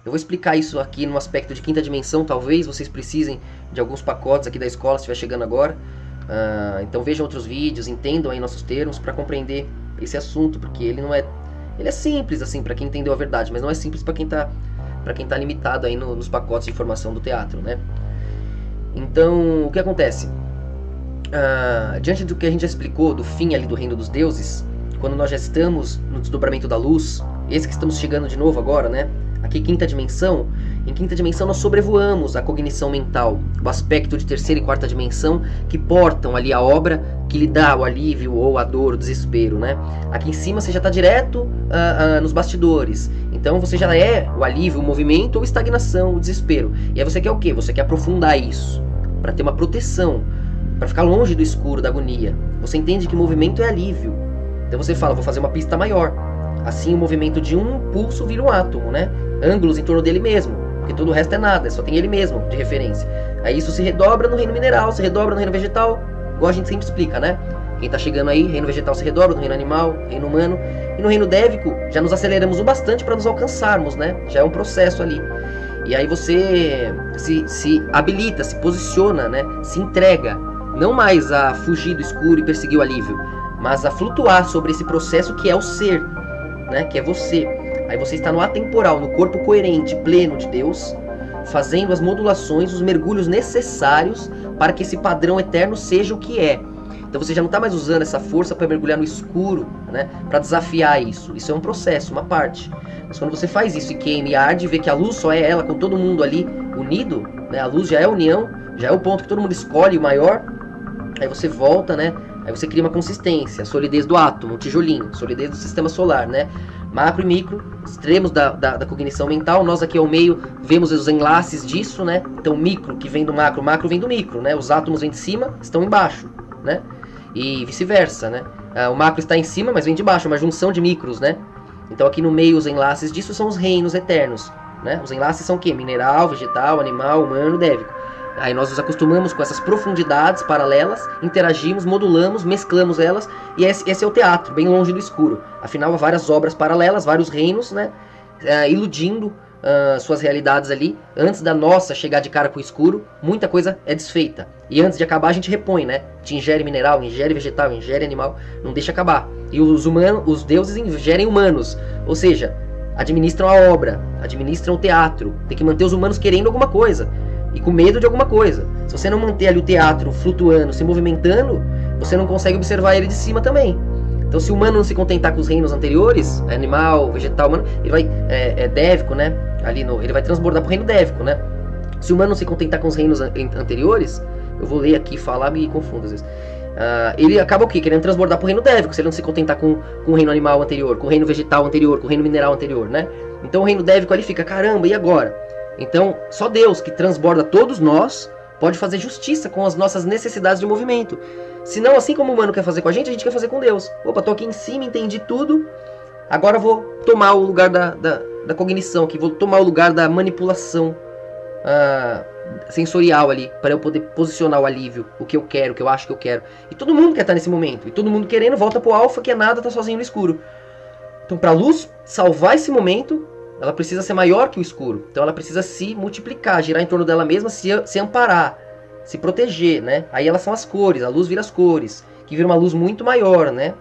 Eu vou explicar isso aqui no aspecto de quinta dimensão, talvez vocês precisem de alguns pacotes aqui da escola, se estiver chegando agora. Então vejam outros vídeos, entendam aí nossos termos para compreender esse assunto, porque ele não é... Ele é simples, assim, para quem entendeu a verdade, mas não é simples para quem tá limitado aí nos pacotes de informação do teatro, né? Então, o que acontece? Diante do que a gente já explicou, do fim ali do reino dos deuses, quando nós já estamos no desdobramento da luz, esse que estamos chegando de novo agora, né? Aqui, quinta dimensão. Em quinta dimensão nós sobrevoamos a cognição mental, o aspecto de terceira e quarta dimensão que portam ali a obra que lhe dá o alívio ou a dor, o desespero, né? Aqui em cima você já está direto nos bastidores, então você já é o alívio, o movimento ou estagnação, o desespero. E aí você quer o quê? Você quer aprofundar isso, para ter uma proteção, para ficar longe do escuro, da agonia. Você entende que movimento é alívio, então você fala, vou fazer uma pista maior. Assim o movimento de um pulso vira um átomo, né? Ângulos em torno dele mesmo, porque todo o resto é nada, só tem ele mesmo de referência. Aí isso se redobra no reino mineral, se redobra no reino vegetal, igual a gente sempre explica, né? Quem tá chegando aí, reino vegetal se redobra, no reino animal, reino humano. E no reino dévico, já nos aceleramos o bastante para nos alcançarmos, né? Já é um processo ali. E aí você se habilita, se posiciona, né? Se entrega, não mais a fugir do escuro e perseguir o alívio, mas a flutuar sobre esse processo que é o ser, né? Que é você. Aí você está no atemporal, no corpo coerente, pleno de Deus, fazendo as modulações, os mergulhos necessários para que esse padrão eterno seja o que é. Então você já não está mais usando essa força para mergulhar no escuro, né, para desafiar isso. Isso é um processo, uma parte. Mas quando você faz isso e queima e arde, vê que a luz só é ela com todo mundo ali unido, né, a luz já é a união, já é o ponto que todo mundo escolhe o maior. Aí você volta, né? Aí você cria uma consistência, a solidez do átomo, o tijolinho, solidez do sistema solar, né? Macro e micro, extremos da cognição mental. Nós aqui ao meio vemos os enlaces disso, né? Então micro que vem do macro, macro vem do micro, né? Os átomos vêm de cima, estão embaixo, né? E vice-versa, né? O macro está em cima, mas vem de baixo, é uma junção de micros, né? Então aqui no meio os enlaces disso são os reinos eternos, né? Os enlaces são o quê? Mineral, vegetal, animal, humano, dévico. Aí nós nos acostumamos com essas profundidades paralelas, interagimos, modulamos, mesclamos elas, e esse é o teatro, bem longe do escuro. Afinal, há várias obras paralelas, vários reinos, né, iludindo suas realidades ali. Antes da nossa chegar de cara com o escuro, muita coisa é desfeita. E antes de acabar, a gente repõe, né? A gente ingere mineral, ingere vegetal, ingere animal, não deixa acabar. E os deuses ingerem humanos, ou seja, administram a obra, administram o teatro. Tem que manter os humanos querendo alguma coisa e com medo de alguma coisa. Se você não manter ali o teatro flutuando, se movimentando, você não consegue observar ele de cima também. Então se o humano não se contentar com os reinos anteriores, animal, vegetal, humano, ele vai, dévico, né? Ele vai transbordar pro reino dévico, né? Se o humano não se contentar com os reinos anteriores, eu vou ler aqui e falar, me confundo às vezes. Ele acaba o quê? Querendo transbordar pro reino dévico, se ele não se contentar com o reino animal anterior, com o reino vegetal anterior, com o reino mineral anterior, né? Então o reino dévico ali fica, caramba, e agora? Então, só Deus, que transborda todos nós, pode fazer justiça com as nossas necessidades de movimento. Senão, assim como o humano quer fazer com a gente quer fazer com Deus. Opa, tô aqui em cima, entendi tudo, agora vou tomar o lugar da cognição aqui, vou tomar o lugar da manipulação sensorial ali, para eu poder posicionar o alívio, o que eu quero, o que eu acho que eu quero. E todo mundo quer estar nesse momento, e todo mundo querendo, volta pro alfa, que é nada, tá sozinho no escuro. Então, para a luz salvar esse momento, ela precisa ser maior que o escuro. Então ela precisa se multiplicar, girar em torno dela mesma, se amparar, se proteger, né? Aí elas são as cores, a luz vira as cores, que vira uma luz muito maior, né?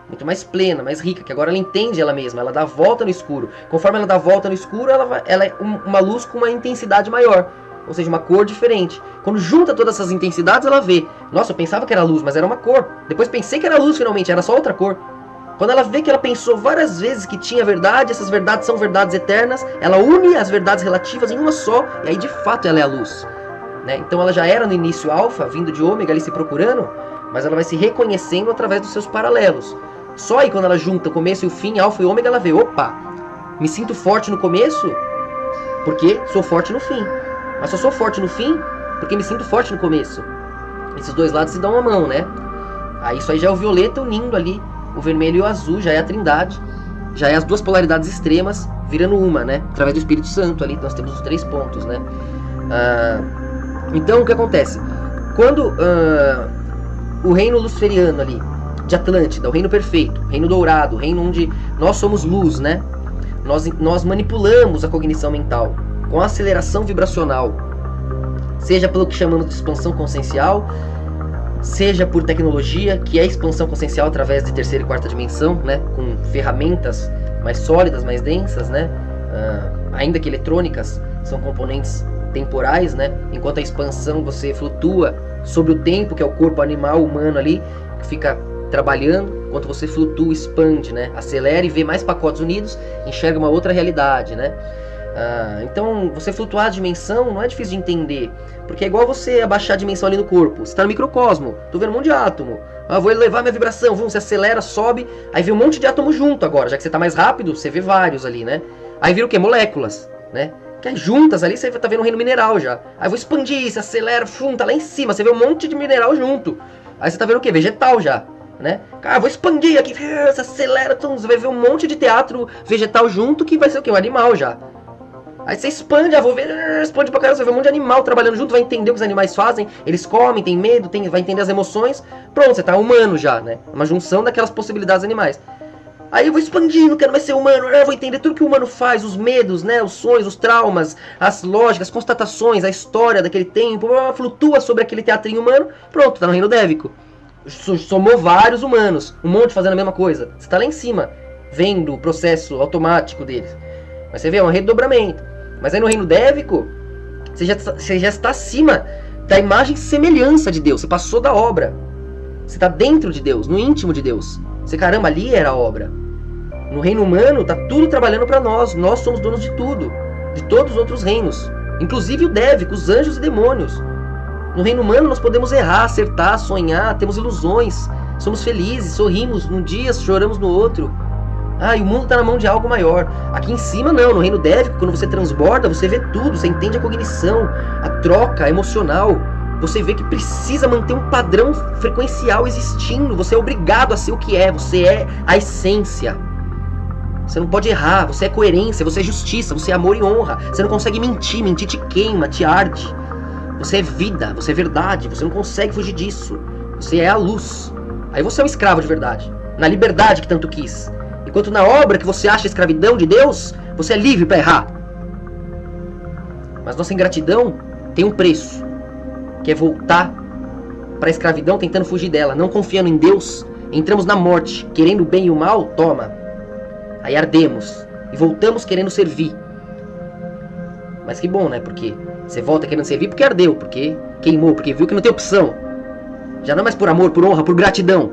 Muito mais plena, mais rica, que agora ela entende ela mesma, ela dá a volta no escuro. Conforme ela dá a volta no escuro, ela é uma luz com uma intensidade maior, ou seja, uma cor diferente. Quando junta todas essas intensidades, ela vê, nossa, eu pensava que era luz, mas era uma cor. Depois pensei que era luz finalmente, era só outra cor. Quando ela vê que ela pensou várias vezes que tinha verdade, essas verdades são verdades eternas, ela une as verdades relativas em uma só, e aí de fato ela é a luz, né? Então ela já era no início alfa, vindo de ômega ali se procurando, mas ela vai se reconhecendo através dos seus paralelos. Só aí quando ela junta o começo e o fim, alfa e ômega, ela vê, opa, me sinto forte no começo porque sou forte no fim, mas só sou forte no fim porque me sinto forte no começo. Esses dois lados se dão uma mão, né? Aí isso aí já é o violeta unindo ali o vermelho e o azul, já é a trindade, já é as duas polaridades extremas virando uma, né? Através do Espírito Santo ali, nós temos os 3 pontos, né? Então o que acontece? Quando o reino luciferiano ali, de Atlântida, o reino perfeito, o reino dourado, o reino onde nós somos luz, né? nós manipulamos a cognição mental com aceleração vibracional, seja pelo que chamamos de expansão consciencial, seja por tecnologia, que é expansão consciencial através de terceira e quarta dimensão, né, com ferramentas mais sólidas, mais densas, né, ainda que eletrônicas, são componentes temporais, né, enquanto a expansão você flutua sobre o tempo, que é o corpo animal humano ali, que fica trabalhando, enquanto você flutua, expande, né, acelera e vê mais pacotes unidos, enxerga uma outra realidade, né. Então, você flutuar a dimensão não é difícil de entender, porque é igual você abaixar a dimensão ali no corpo. Você está no microcosmo, tô vendo um monte de átomo. Vou elevar minha vibração, você acelera, sobe, aí vê um monte de átomo junto agora, já que você está mais rápido, você vê vários ali, né? Aí vira o quê? Moléculas, né? Que aí juntas ali você tá vendo um reino mineral já. Aí vou expandir, você acelera, tá lá em cima, você vê um monte de mineral junto. Aí você tá vendo o quê? Vegetal já, né? Cara, vou expandir aqui, você acelera, você vai ver um monte de teatro vegetal junto, que vai ser o quê? Um animal já. Aí você expande, vou ver, expande pra caramba, você vê um monte de animal trabalhando junto, vai entender o que os animais fazem, eles comem, tem medo, vai entender as emoções, pronto, você tá humano já, né? Uma junção daquelas possibilidades animais. Aí eu vou expandindo, quero mais ser humano, eu vou entender tudo que o humano faz, os medos, né, os sonhos, os traumas, as lógicas, as constatações, a história daquele tempo, flutua sobre aquele teatrinho humano, pronto, tá no reino dévico. Somou vários humanos, um monte fazendo a mesma coisa, você tá lá em cima, vendo o processo automático deles. Mas você vê, é um redobramento. Mas aí no reino dévico, você já está acima da imagem e semelhança de Deus. Você passou da obra. Você está dentro de Deus, no íntimo de Deus. Você, caramba, ali era a obra. No reino humano, tá tudo trabalhando para nós. Nós somos donos de tudo. De todos os outros reinos. Inclusive o dévico, os anjos e demônios. No reino humano nós podemos errar, acertar, sonhar, temos ilusões. Somos felizes, sorrimos num dia, choramos no outro. E o mundo está na mão de algo maior. Aqui em cima não, no reino dévico, quando você transborda, você vê tudo, você entende a cognição, a troca emocional. Você vê que precisa manter um padrão frequencial existindo. Você é obrigado a ser o que é, você é a essência. Você não pode errar, você é coerência, você é justiça, você é amor e honra. Você não consegue mentir, mentir te queima, te arde. Você é vida, você é verdade, você não consegue fugir disso. Você é a luz. Aí você é um escravo de verdade, na liberdade que tanto quis. Enquanto na obra que você acha a escravidão de Deus, você é livre para errar. Mas nossa ingratidão tem um preço, que é voltar para a escravidão tentando fugir dela, não confiando em Deus. Entramos na morte, querendo o bem e o mal, toma. Aí ardemos e voltamos querendo servir. Mas que bom, né? Porque você volta querendo servir porque ardeu, porque queimou, porque viu que não tem opção. Já não é mais por amor, por honra, por gratidão,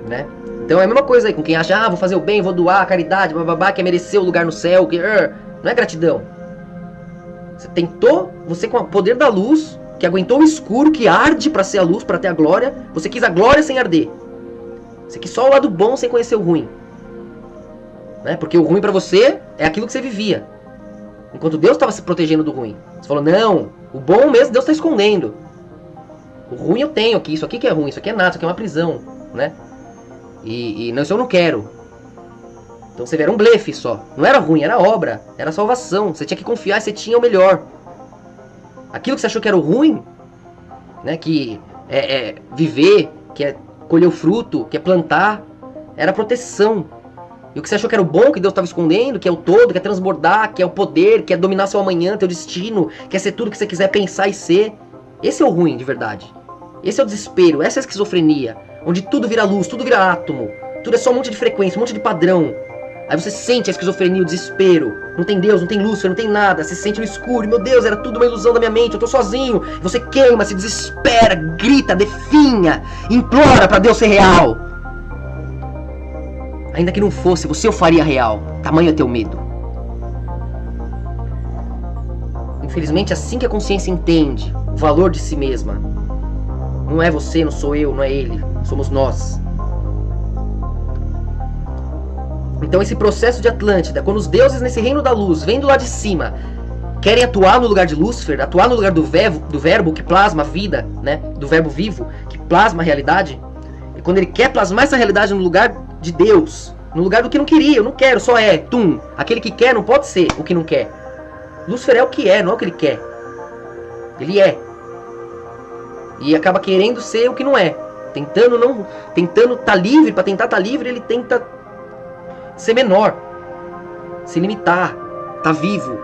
né? Então é a mesma coisa aí com quem acha, vou fazer o bem, vou doar, caridade, bababá, quer merecer o lugar no céu, que não é gratidão. Você tentou, você com o poder da luz, que aguentou o escuro, que arde para ser a luz, para ter a glória, você quis a glória sem arder. Você quis só o lado bom sem conhecer o ruim, né? Porque o ruim para você é aquilo que você vivia, enquanto Deus estava se protegendo do ruim. Você falou, não, o bom mesmo Deus está escondendo. O ruim eu tenho aqui, isso aqui que é ruim, isso aqui é nada, isso aqui é uma prisão, né? E não, isso eu não quero. Então você vê, era um blefe só. Não era ruim, era obra, era salvação. Você tinha que confiar, você tinha o melhor. Aquilo que você achou que era o ruim, né, que é viver, que é colher o fruto, que é plantar, era proteção. E o que você achou que era o bom, que Deus estava escondendo, que é o todo, que é transbordar, que é o poder, que é dominar seu amanhã, teu destino, que é ser tudo que você quiser pensar e ser. Esse é o ruim de verdade. Esse é o desespero, essa é a esquizofrenia. Onde tudo vira luz, tudo vira átomo. Tudo é só um monte de frequência, um monte de padrão. Aí você sente a esquizofrenia, o desespero. Não tem Deus, não tem luz, não tem nada. Você sente no escuro, meu Deus, era tudo uma ilusão da minha mente, eu tô sozinho. Você queima, se desespera, grita, definha, implora pra Deus ser real. Ainda que não fosse, você o faria real. Tamanho é teu medo. Infelizmente, assim que a consciência entende o valor de si mesma, não é você, não sou eu, não é ele, somos nós. Então esse processo de Atlântida, quando os deuses nesse reino da luz, vêm do lado de cima, querem atuar no lugar de Lúcifer, atuar no lugar do verbo que plasma a vida, né? Do verbo vivo, que plasma a realidade. E quando ele quer plasmar essa realidade no lugar de Deus, no lugar do que não queria, eu não quero, só é, tum. Aquele que quer não pode ser o que não quer. Lúcifer é o que é, não é o que ele quer. Ele é. E acaba querendo ser o que não é. Tentando tá livre, para tentar estar livre, ele tenta ser menor, se limitar, tá vivo.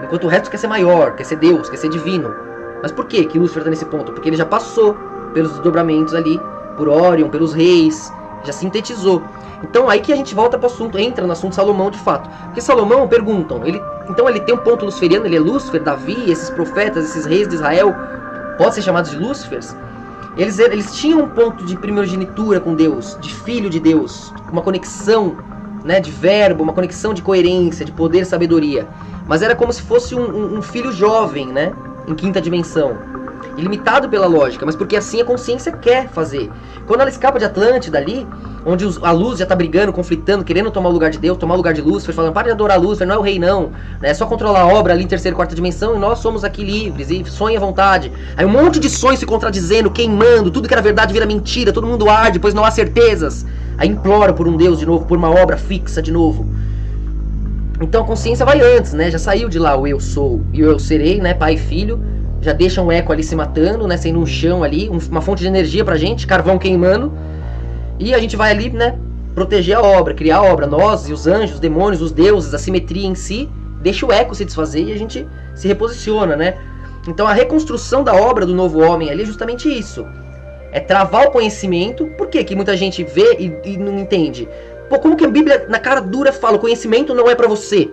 Enquanto o resto quer ser maior, quer ser Deus, quer ser divino. Mas por que Lúcifer tá nesse ponto? Porque ele já passou pelos desdobramentos ali, por Órion, pelos reis, já sintetizou. Então aí que a gente volta pro assunto, entra no assunto Salomão de fato. Porque Salomão, perguntam, então ele tem um ponto luciferiano, ele é Lúcifer, Davi, esses profetas, esses reis de Israel, podem ser chamados de Lúcifers. Eles tinham um ponto de primogenitura com Deus, de filho de Deus, uma conexão, né, de verbo, uma conexão de coerência, de poder e sabedoria. Mas era como se fosse um filho jovem, né, em quinta dimensão. Ilimitado pela lógica, mas porque assim a consciência quer fazer. Quando ela escapa de Atlântida ali, onde a luz já está brigando, conflitando, querendo tomar o lugar de Deus, tomar o lugar de Lúcifer, falando, para de adorar Lúcifer, não é o rei não, né? É só controlar a obra ali em terceira e quarta dimensão e nós somos aqui livres, e sonha à vontade. Aí um monte de sonhos se contradizendo, queimando, tudo que era verdade vira mentira, todo mundo arde, pois não há certezas. Aí implora por um Deus de novo, por uma obra fixa de novo. Então a consciência vai antes, né? Já saiu de lá o eu sou e o eu serei, né? Pai e filho. Já deixa um eco ali se matando, né? Sendo um chão ali, uma fonte de energia pra gente, carvão queimando. E a gente vai ali, né? Proteger a obra, criar a obra. Nós e os anjos, os demônios, os deuses, a simetria em si, deixa o eco se desfazer e a gente se reposiciona, né? Então a reconstrução da obra do novo homem ali é justamente isso. É travar o conhecimento. Por quê? Que muita gente vê e não entende? Pô, como que a Bíblia na cara dura fala, o conhecimento não é pra você?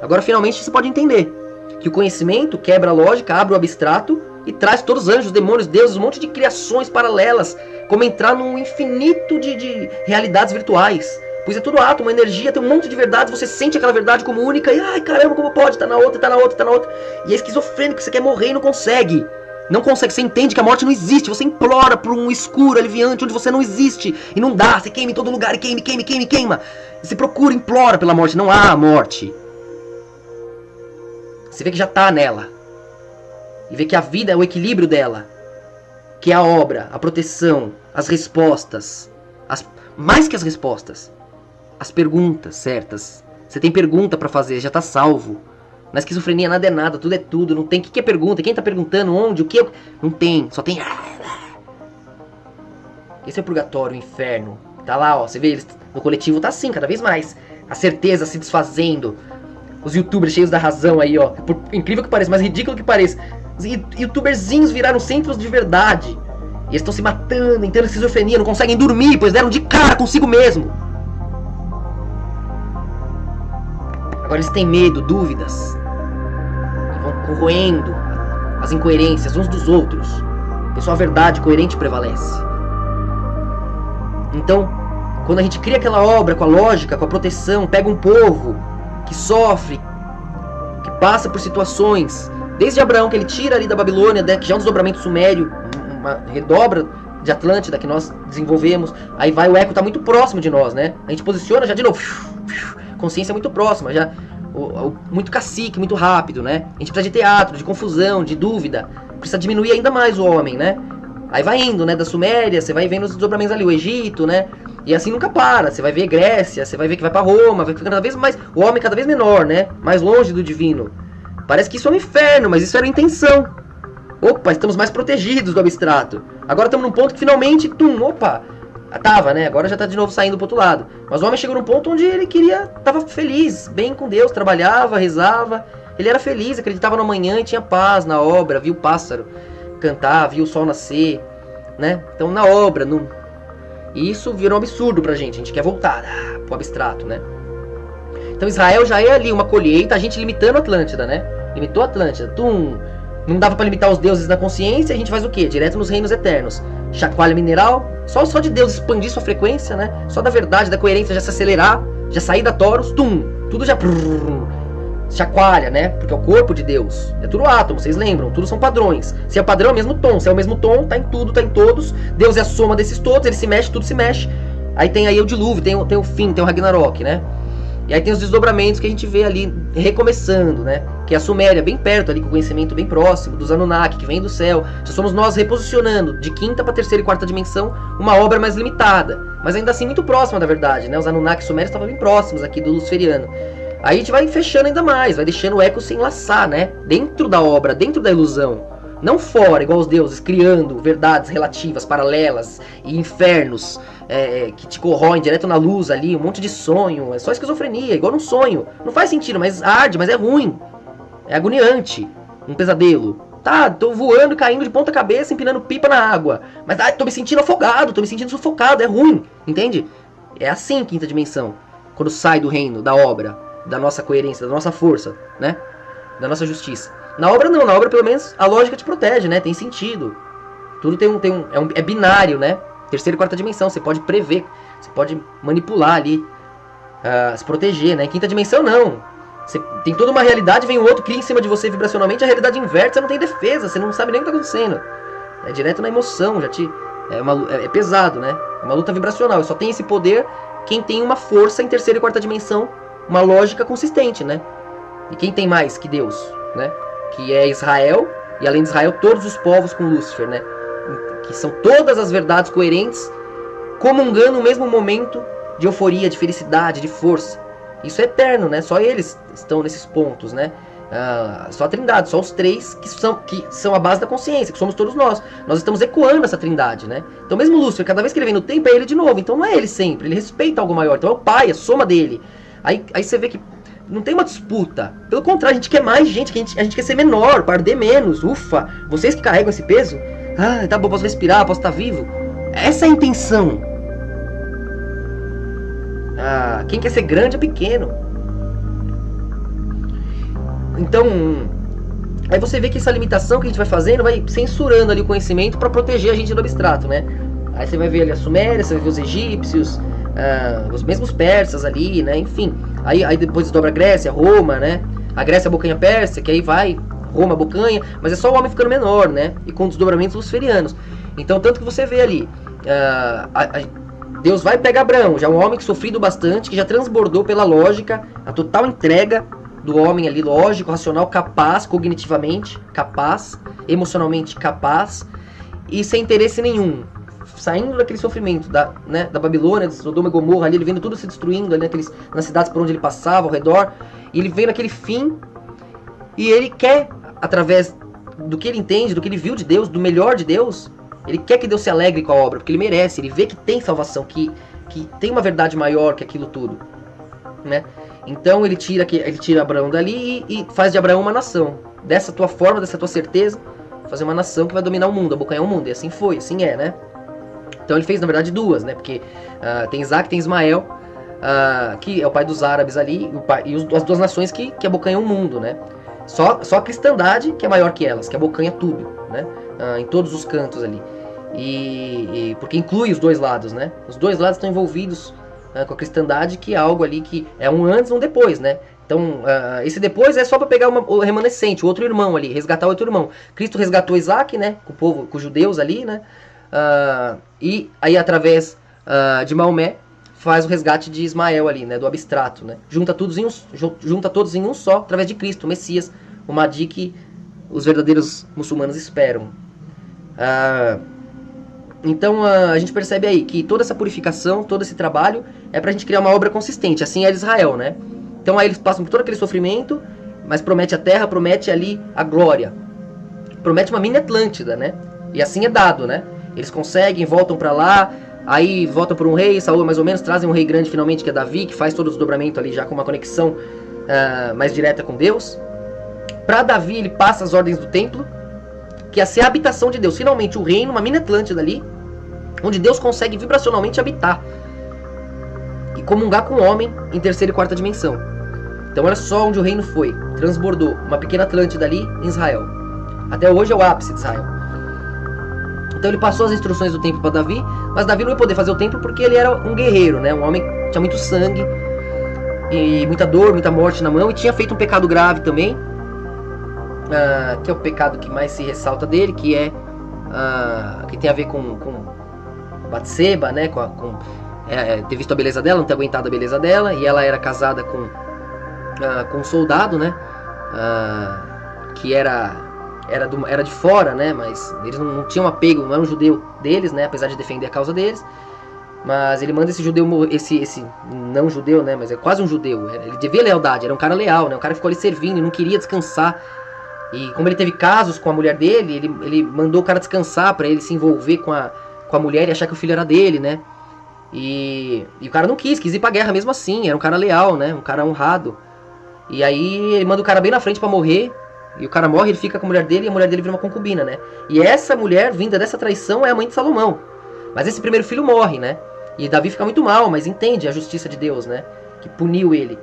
Agora finalmente você pode entender. Que o conhecimento quebra a lógica, abre o abstrato e traz todos os anjos, demônios, deuses, um monte de criações paralelas, como entrar num infinito de realidades virtuais. Pois é tudo átomo, energia, tem um monte de verdades, você sente aquela verdade como única e ai caramba, como pode, tá na outra, tá na outra, tá na outra. E é esquizofrênico, você quer morrer e não consegue. Não consegue, você entende que a morte não existe, você implora por um escuro aliviante onde você não existe. E não dá, você queima em todo lugar, e queima. E você procura, implora pela morte, não há morte. Você vê que já está nela. E vê que a vida é o equilíbrio dela. Que é a obra, a proteção, as respostas. Mais que as respostas. As perguntas certas. Você tem pergunta para fazer, já está salvo. Na esquizofrenia nada é nada, tudo é tudo. Não tem o que é pergunta, quem está perguntando, onde, o que. Não tem, só tem. Esse é o purgatório, o inferno. Tá lá, ó. Você vê, no coletivo tá assim, cada vez mais. A certeza se desfazendo. Os youtubers cheios da razão aí, ó. Por incrível que pareça, mais ridículo que pareça. Os youtuberzinhos viraram centros de verdade. E eles estão se matando, entrando em esquizofrenia, não conseguem dormir, pois deram de cara consigo mesmo. Agora eles têm medo, dúvidas. E vão corroendo as incoerências uns dos outros. E só a verdade coerente prevalece. Então, quando a gente cria aquela obra com a lógica, com a proteção, pega um povo que sofre, que passa por situações, desde Abraão, que ele tira ali da Babilônia, que já é um desdobramento sumério, uma redobra de Atlântida que nós desenvolvemos, aí vai, o eco tá muito próximo de nós, né? A gente posiciona já de novo, consciência muito próxima, já muito cacique, muito rápido, né? A gente precisa de teatro, de confusão, de dúvida, precisa diminuir ainda mais o homem, né? Aí vai indo, né, da Suméria, você vai vendo os desdobramentos ali, o Egito, né? E assim nunca para, você vai ver Grécia, você vai ver que vai pra Roma, vai ficando cada vez mais, o homem cada vez menor, né? Mais longe do divino. Parece que isso é um inferno, mas isso era a intenção. Opa, estamos mais protegidos do abstrato. Agora estamos num ponto que finalmente, opa, tava, né? Agora já tá de novo saindo pro outro lado. Mas o homem chegou num ponto onde ele tava feliz, bem com Deus, trabalhava, rezava. Ele era feliz, acreditava no amanhã e tinha paz na obra, viu o pássaro cantar, viu o sol nascer, né? Então na obra, e isso virou um absurdo pra gente quer voltar pro abstrato, né? Então Israel já é ali uma colheita, a gente limitando a Atlântida, né? Limitou a Atlântida, não dava pra limitar os deuses na consciência, a gente faz o quê? Direto nos reinos eternos. Chacoalha mineral, só de Deus expandir sua frequência, né? Só da verdade, da coerência já se acelerar, já sair da Taurus, tudo já chacoalha, né? Porque é o corpo de Deus. É tudo átomo, vocês lembram? Tudo são padrões. Se é padrão, é o mesmo tom. Se é o mesmo tom, tá em tudo, tá em todos. Deus é a soma desses todos, ele se mexe, tudo se mexe. Aí tem aí o dilúvio, tem o fim, tem o Ragnarok, né? E aí tem os desdobramentos que a gente vê ali recomeçando, né? Que é a Suméria, bem perto ali, com o conhecimento bem próximo, dos Anunnaki, que vem do céu. Já somos nós reposicionando de quinta para terceira e quarta dimensão uma obra mais limitada. Mas ainda assim muito próxima da verdade, né? Os Anunnaki e Sumérios estavam bem próximos aqui do Luciferiano. Aí a gente vai fechando ainda mais, vai deixando o eco se enlaçar, né? Dentro da obra, dentro da ilusão. Não fora, igual os deuses, criando verdades relativas, paralelas e infernos que te corroem direto na luz ali, um monte de sonho. É só esquizofrenia, igual num sonho. Não faz sentido, mas arde, mas é ruim. É agoniante. Um pesadelo. Tá, tô voando, caindo de ponta cabeça, empinando pipa na água. Mas tô me sentindo afogado, tô me sentindo sufocado, é ruim. Entende? É assim, quinta dimensão. Quando sai do reino, da obra, da nossa coerência, da nossa força, né? Da nossa justiça. Na obra não, na obra pelo menos a lógica te protege, né? Tem sentido. Tudo é binário, né? Terceira e quarta dimensão, você pode prever, você pode manipular ali, se proteger, né? Em quinta dimensão não. Você tem toda uma realidade, vem o outro, cria em cima de você vibracionalmente, a realidade inverte, você não tem defesa, você não sabe nem o que está acontecendo. É direto na emoção, é pesado, né? É uma luta vibracional, só tem esse poder quem tem uma força em terceira e quarta dimensão, uma lógica consistente, né? E quem tem mais que Deus, né? Que é Israel, e além de Israel, todos os povos com Lúcifer, né? Que são todas as verdades coerentes, comungando o mesmo momento de euforia, de felicidade, de força. Isso é eterno, né? Só eles estão nesses pontos, né? Só a trindade, só os três que são a base da consciência, que somos todos nós. Nós estamos ecoando essa trindade, né? Então mesmo Lúcifer, cada vez que ele vem no tempo, é ele de novo. Então não é ele sempre, ele respeita algo maior. Então é o pai, a soma dele. Aí você vê que não tem uma disputa. Pelo contrário, a gente quer mais gente, a gente quer ser menor, para arder menos. Ufa, vocês que carregam esse peso, tá bom, posso respirar, posso estar vivo. Essa é a intenção. Quem quer ser grande é pequeno. Então, aí você vê que essa limitação que a gente vai fazendo vai censurando ali o conhecimento para proteger a gente do abstrato, né? Aí você vai ver ali a Suméria, você vai ver os egípcios, os mesmos persas ali, né? Enfim, aí depois dobra a Grécia, Roma, né? A Grécia, a bocanha persa, que aí vai Roma, a bocanha, mas é só o homem ficando menor, né? E com desdobramentos luciferianos. Então, tanto que você vê ali, Deus vai pegar Abraão, já um homem que sofrido bastante, que já transbordou pela lógica, a total entrega do homem ali, lógico, racional, capaz, cognitivamente capaz, emocionalmente capaz, e sem interesse nenhum, saindo daquele sofrimento da Babilônia, de Sodoma e Gomorra, ali, ele vendo tudo se destruindo ali nas cidades por onde ele passava, ao redor, e ele vê naquele fim, e ele quer, através do que ele entende, do que ele viu de Deus, do melhor de Deus, ele quer que Deus se alegre com a obra, porque ele merece, ele vê que tem salvação, que tem uma verdade maior que aquilo tudo, né? Então ele tira Abraão dali e faz de Abraão uma nação. Dessa tua forma, dessa tua certeza, fazer uma nação que vai dominar o mundo, abocanhar o mundo. E assim foi, assim é, né? Então ele fez, na verdade, duas, né? Porque tem Isaac, tem Ismael, que é o pai dos árabes ali, as duas nações que abocanham o mundo, né? Só a cristandade que é maior que elas, que abocanha tudo, né? Em todos os cantos ali. Porque inclui os dois lados, né? Os dois lados estão envolvidos com a cristandade, que é algo ali que é um antes e um depois, né? Então, esse depois é só para pegar o remanescente, o outro irmão ali, resgatar o outro irmão. Cristo resgatou Isaac, né? Com o povo, com os judeus ali, né? E aí, através de Maomé, faz o resgate de Ismael ali, né? Do abstrato, né? Junta todos em um só, através de Cristo, o Messias, o Mahdi que os verdadeiros muçulmanos esperam. Então a gente percebe aí que toda essa purificação, todo esse trabalho é pra gente criar uma obra consistente. Assim é Israel, né? Então aí eles passam por todo aquele sofrimento, mas promete a terra, promete ali a glória. Promete uma mini Atlântida, né? E assim é dado, né? Eles conseguem, voltam pra lá, aí voltam por um rei, Saul mais ou menos, trazem um rei grande finalmente, que é Davi, que faz todo o desdobramento ali já com uma conexão mais direta com Deus. Pra Davi ele passa as ordens do templo, que ia ser a habitação de Deus. Finalmente o reino, uma mini Atlântida ali, onde Deus consegue vibracionalmente habitar e comungar com o homem em terceira e quarta dimensão. Então olha só onde o reino foi, transbordou, uma pequena Atlântida ali em Israel. Até hoje é o ápice de Israel. Então ele passou as instruções do templo para Davi, mas Davi não ia poder fazer o templo porque ele era um guerreiro, né? Um homem que tinha muito sangue e muita dor, muita morte na mão, e tinha feito um pecado grave também, que é o pecado que mais se ressalta dele, que tem a ver com Batseba, né? Ter visto a beleza dela, não ter aguentado a beleza dela, e ela era casada com um soldado, né? Que era de fora, né? Mas eles não tinham apego, não era um judeu deles, né? Apesar de defender a causa deles. Mas ele manda esse judeu, esse não judeu, né? Mas é quase um judeu. Ele devia lealdade, era um cara leal, né? Um cara que ficou ali servindo e não queria descansar E como ele teve casos com a mulher dele, ele mandou o cara descansar pra ele se envolver com a mulher e achar que o filho era dele, né? E o cara não quis ir pra guerra mesmo assim, era um cara leal, né? Um cara honrado. E aí ele manda o cara bem na frente pra morrer, e o cara morre, ele fica com a mulher dele, e a mulher dele vira uma concubina, né? E essa mulher, vinda dessa traição, é a mãe de Salomão. Mas esse primeiro filho morre, né? E Davi fica muito mal, mas entende a justiça de Deus, né? Que puniu ele.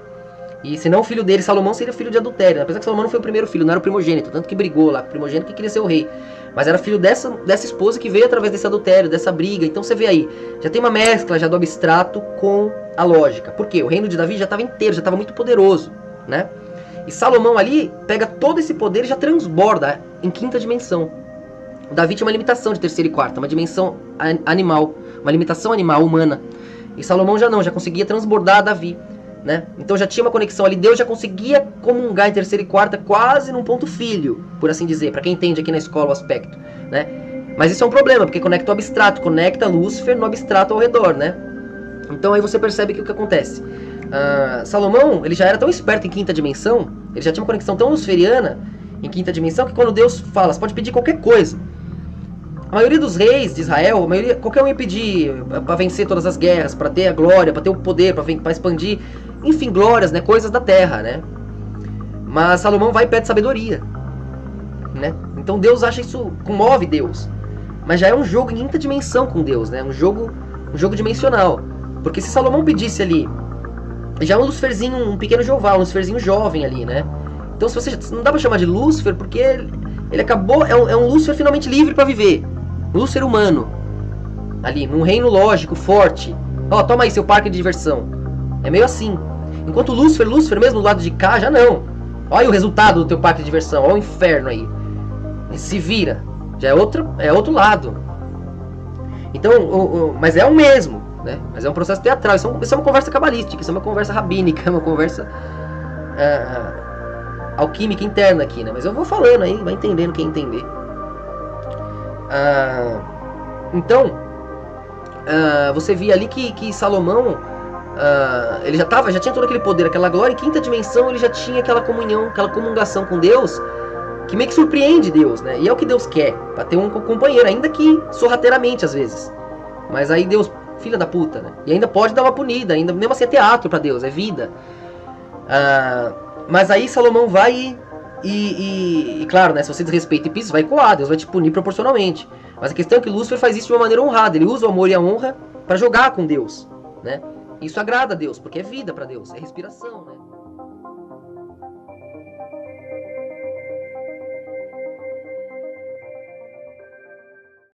E se não o filho dele, Salomão, seria filho de adultério. Apesar que Salomão não foi o primeiro filho, não era o primogênito. Tanto que brigou lá com o primogênito que queria ser o rei. Mas era filho dessa esposa que veio através desse adultério, dessa briga. Então você vê aí, já tem uma mescla já do abstrato com a lógica. Por quê? O reino de Davi já estava inteiro, já estava muito poderoso, né? E Salomão ali pega todo esse poder e já transborda em quinta dimensão. O Davi tinha uma limitação de terceira e quarta, uma dimensão animal, uma limitação animal, humana. E Salomão já não, já conseguia transbordar Davi, né? Então já tinha uma conexão ali, Deus já conseguia comungar em terceira e quarta quase num ponto filho, por assim dizer, para quem entende aqui na escola o aspecto, né? Mas isso é um problema, porque conecta o abstrato, conecta Lúcifer no abstrato ao redor, né? Então aí você percebe que o que acontece. Salomão, ele já era tão esperto em quinta dimensão, ele já tinha uma conexão tão luciferiana em quinta dimensão, que quando Deus fala, você pode pedir qualquer coisa. A maioria dos reis de Israel, qualquer um ia pedir para vencer todas as guerras, para ter a glória, para ter o poder, para expandir, enfim, glórias, né, coisas da terra, né? Mas Salomão vai e pede sabedoria, né? Então Deus acha isso, comove Deus. Mas já é um jogo em quinta dimensão com Deus, né? Um jogo dimensional. Porque se Salomão pedisse ali, já é um Luciferzinho, um pequeno Jeová, um Luciferzinho jovem ali, né? Então se você não dá pra chamar de Lúcifer, porque ele acabou, é um Lúcifer finalmente livre pra viver. Lúcifer humano. Ali, num reino lógico, forte. Ó, toma aí seu parque de diversão. É meio assim. Enquanto Lúcifer mesmo do lado de cá, já não. Olha o resultado do teu parque de diversão, olha o inferno aí. Se vira. Já é outro lado. Então, mas é o mesmo, né? Mas é um processo teatral. Isso é uma conversa cabalística, isso é uma conversa rabínica, é uma conversa alquímica interna aqui, né? Mas eu vou falando aí, vai entendendo quem entender. Então, você via ali que Salomão, ele já tinha todo aquele poder, aquela glória, em quinta dimensão ele já tinha aquela comunhão, aquela comungação com Deus, que meio que surpreende Deus, né? E é o que Deus quer, pra ter um companheiro, ainda que sorrateiramente às vezes. Mas aí Deus, filha da puta, né? E ainda pode dar uma punida, ainda, mesmo assim é teatro pra Deus, é vida. Mas aí Salomão vai e claro, né, se você desrespeita e pisa, vai coar, Deus vai te punir proporcionalmente. Mas a questão é que Lúcifer faz isso de uma maneira honrada, ele usa o amor e a honra para jogar com Deus, né? Isso agrada a Deus, porque é vida para Deus, é respiração, né?